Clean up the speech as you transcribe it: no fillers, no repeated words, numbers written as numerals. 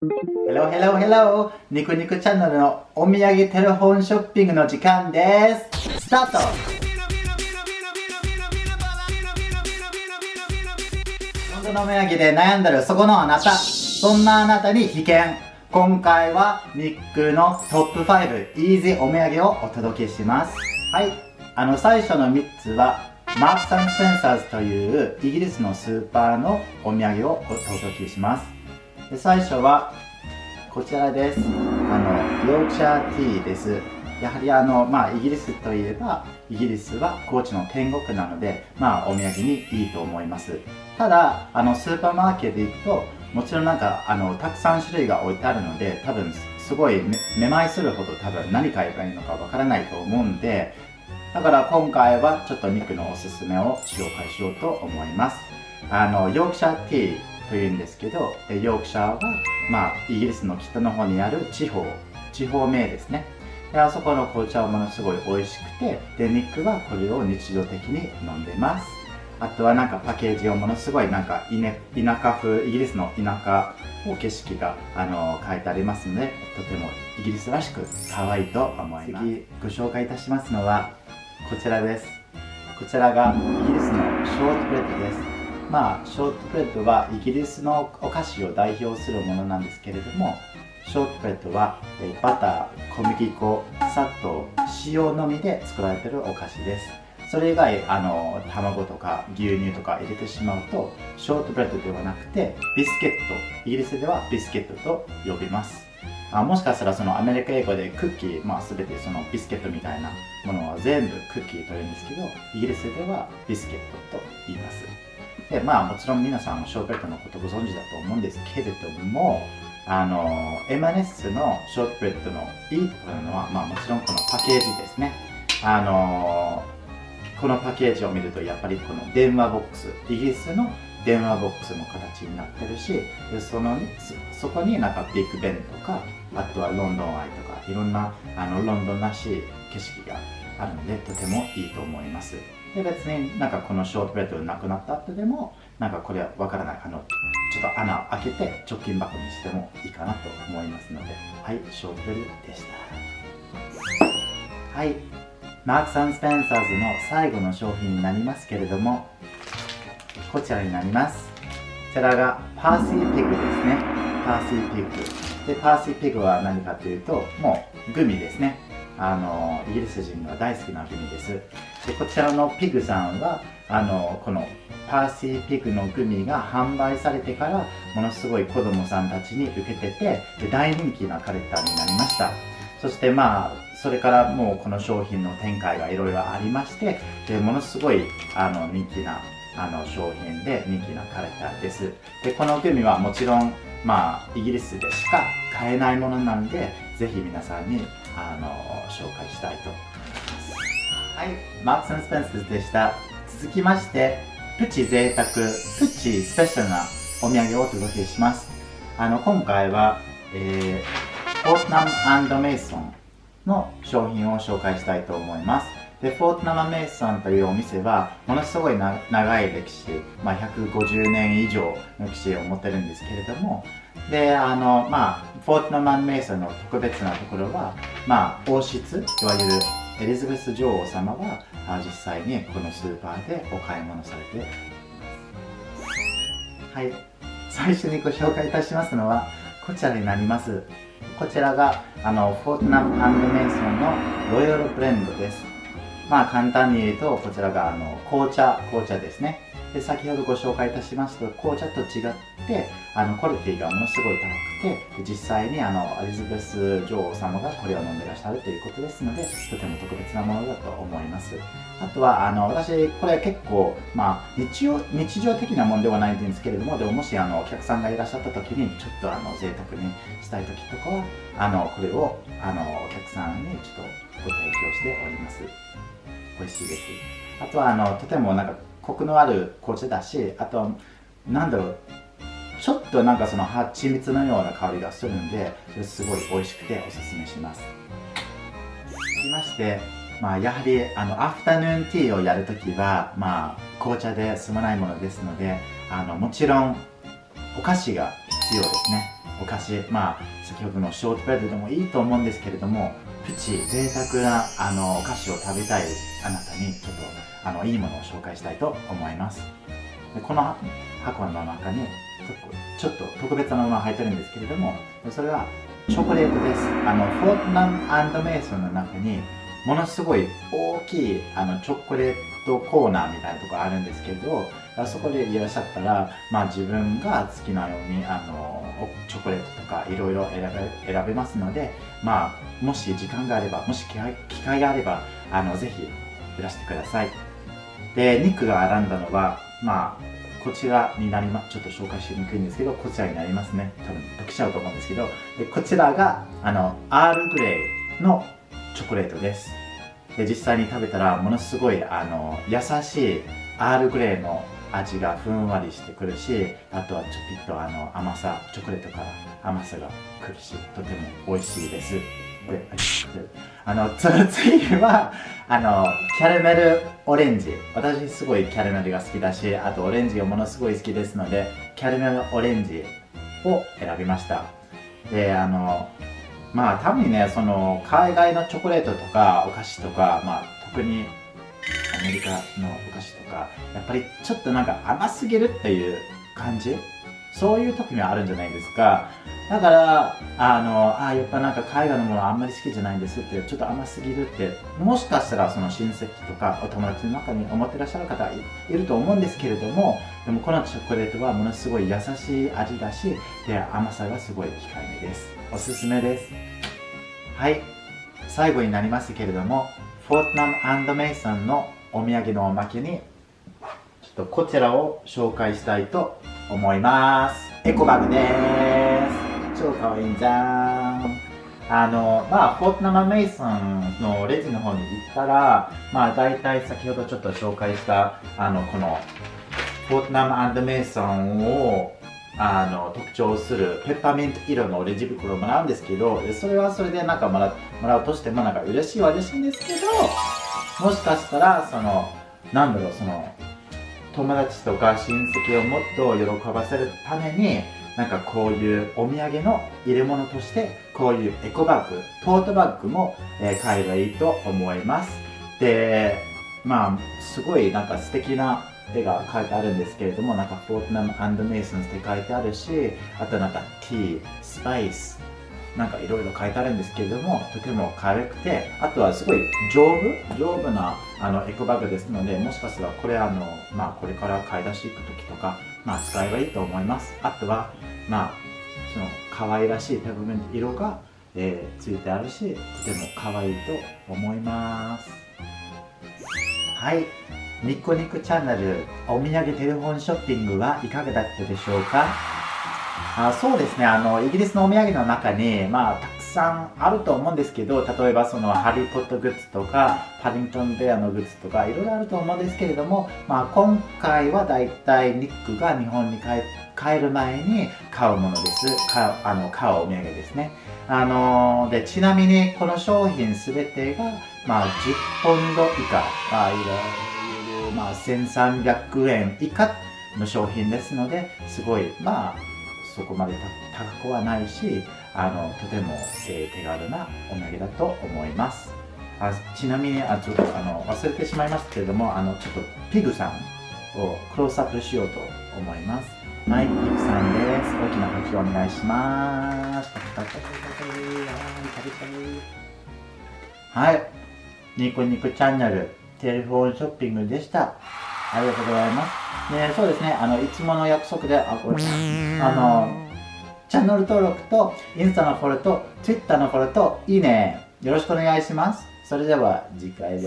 Hello, hello, hello! ニコニコチャンネルのお土産テレフォンショッピングの時間です。スタート。本当のお土産で悩んでるそこのあなた、そんなあなたに必見。今回はニックのトップ5イージーお土産をお届けします。はい、最初の3つはマークス&スペンサーズというイギリスのスーパーのお土産をお届けします。で最初はこちらです。ヨークシャーティーです。やはりイギリスといえばイギリスは紅茶の天国なので、お土産にいいと思います。ただスーパーマーケットで行くともちろんたくさん種類が置いてあるので、多分すごいめまいするほど多分何買えばいいのかわからないと思うんで、だから今回はちょっとニックのおすすめを紹介しようと思います。ヨークシャーティーというんですけど、ヨークシャーは、イギリスの北の方にある地方名ですね。であそこの紅茶はものすごい美味しくて、でニックはこれを日常的に飲んでます。あとはパッケージをものすごい田舎風、イギリスの田舎の景色が書いてありますので、とてもイギリスらしく可愛いと思います。次ご紹介いたしますのはこちらです。こちらがイギリスのショートブレッドです。ショートブレッドはイギリスのお菓子を代表するものなんですけれども、ショートブレッドはバター、小麦粉、砂糖、塩のみで作られているお菓子です。それ以外卵とか牛乳とか入れてしまうとショートブレッドではなくてビスケット、イギリスではビスケットと呼びます。もしかしたらアメリカ英語でクッキー、全てビスケットみたいなものは全部クッキーと言うんですけど、イギリスではビスケットと言います。でもちろん皆さんショートブレッドのことご存知だと思うんですけれども、M&S のショートブレッドのいいところなのは、もちろんこのパッケージですね。このパッケージを見るとやっぱりこの電話ボックス、イギリスの電話ボックスの形になってるし、でそこにビッグベンとか、あとはロンドンアイとかいろんなロンドンらしい景色があるのでとてもいいと思います。で別にこのショートブレッドがなくなった後でもこれはわからない、ちょっと穴を開けて貯金箱にしてもいいかなと思いますので、はい、ショートブレッドでした。はい、マークス&スペンサーズの最後の商品になりますけれども、こちらになります。こちらがパーシーピグですね。パーシーピグで、パーシーピグは何かというと、もうグミですね。イギリス人が大好きなグミです。でこちらのピグさんはこのパーシーピグのグミが販売されてからものすごい子供さんたちに受けてて、で大人気なカレーターになりました。そしてそれからもうこの商品の展開がいろいろありまして、でものすごい人気な商品で人気なカレーターです。でこのグミはもちろんイギリスでしか買えないものなんで、ぜひ皆さんに紹介したいと思います。はい、マークス&スペンサーズでした。続きましてプチ贅沢、プチスペシャルなお土産をお届けします。今回は、フォートナム&メイソンの商品を紹介したいと思います。でフォートナム・メイソンというお店はものすごい長い歴史、150年以上の歴史を持ってるんですけれども、でフォートナム・メイソンの特別なところは、王室、いわゆるエリザベス女王様は実際にこのスーパーでお買い物されています。はい、最初にご紹介いたしますのはこちらになります。こちらがフォートナム&メイソンのロイヤルブレンドです。簡単に言うとこちらが紅茶ですね。で先ほどご紹介いたしました紅茶と違ってクオリティがものすごい高くて、実際にエリザベス女王様がこれを飲んでらっしゃるということですので、とても特別なものだと思います。あとは私これ結構日常的なものではないんですけれども、でももしお客さんがいらっしゃった時にちょっと贅沢にしたい時とかはこれをお客さんにちょっとご提供しております。美味しいです。あとはとてもコクのある紅茶だし、あとちょっと蜂蜜のような香りがするんで、それすごい美味しくておすすめします。続きまして、やはりアフタヌーンティーをやるときは紅茶で済まないものですので、もちろんお菓子が必要ですね。お菓子、先ほどのショートブレッドでもいいと思うんですけれども、プチ贅沢なお菓子を食べたいあなたにちょっといいものを紹介したいと思います。でこの箱の中にちょっと特別なものが入ってるんですけれども、それはチョコレートです。フォートナム&メイソンの中にものすごい大きいチョコレートコーナーみたいなところあるんですけど、そこでいらっしゃったら、自分が好きなようにチョコレートとかいろいろ選べますので、もし時間があれば、もし機会があればぜひいらしてください。で、ニックが選んだのはこちらになります。ちょっと紹介しにくいんですけど、こちらになりますね。多分溶けちゃうと思うんですけど、でこちらがアールグレイのチョコレートです。で実際に食べたらものすごい優しいアールグレイの味がふんわりしてくるし、あとはちょぴっと甘さ、チョコレートから甘さがくるし、とても美味しいです。で次はキャラメルオレンジ。私すごいキャラメルが好きだし、あとオレンジがものすごい好きですので、キャラメルオレンジを選びました。で多分ね、その海外のチョコレートとかお菓子とか、特にアメリカのお菓子とか、やっぱりちょっとなんか甘すぎるっていう感じ、そういう時にはあるんじゃないですか。だからやっぱなんか海外のものあんまり好きじゃないんですって、ちょっと甘すぎるって、もしかしたらその親戚とかお友達の中に思ってらっしゃる方いると思うんですけれども、でもこのチョコレートはものすごい優しい味だし、で甘さがすごい控えめです。おすすめです。はい、最後になりますけれども、フォートナム&メイソンのお土産のおまけにちょっとこちらを紹介したいと思います。エコバッグです。超かわいいじゃん。フォートナム&メイソンのレジの方に行ったら、大体先ほどちょっと紹介したこのフォートナム&メイソンを特徴するペッパーミント色のレジ袋をもらうんですけど、それはそれでなんかもらうとしてもなんか嬉しいは嬉しいんですけど、もしかしたらその友達とか親戚をもっと喜ばせるために、なんかこういうお土産の入れ物としてこういうエコバッグ、トートバッグも、買えばいいと思います。で、すごいなんか素敵な絵が書いてあるんですけれども、なんかフォートナム&メイソンって書いてあるし、あとなんかティー、スパイス、なんかいろいろ書いてあるんですけれども、とても軽くて、あとはすごい丈夫なエコバッグですので、もしかしたらこれこれから買い出し行く時とか、使えばいいと思います。あとはその可愛らしいペッパーミント色が、ついてあるし、とても可愛いと思います。はい、ニコニコチャンネルお土産テレフォンショッピングはいかがだったでしょうか。そうですね、イギリスのお土産の中に、たくさんあると思うんですけど、例えばそのハリー・ポッターグッズとかパディントン・ベアのグッズとかいろいろあると思うんですけれども、今回はだいたいニックが日本に帰る前に買うものです。買うお土産ですね。でちなみにこの商品すべてが、10ポンド以下、1300円以下の商品ですので、すごいそこまで高くはないし、とても、手軽なお土産だと思います。ちなみにちょっと忘れてしまいましたけれども、ちょっとピグさんをクロースアップしようと思います。はい、ピグさんです。大きな拍手をお願いします。はい、ニコニコチャンネルテレフォンショッピングでした。ありがとうございます。そうですね、いつもの約束で、チャンネル登録とインスタのフォローと Twitter のフォローといいねよろしくお願いします。それでは次回です。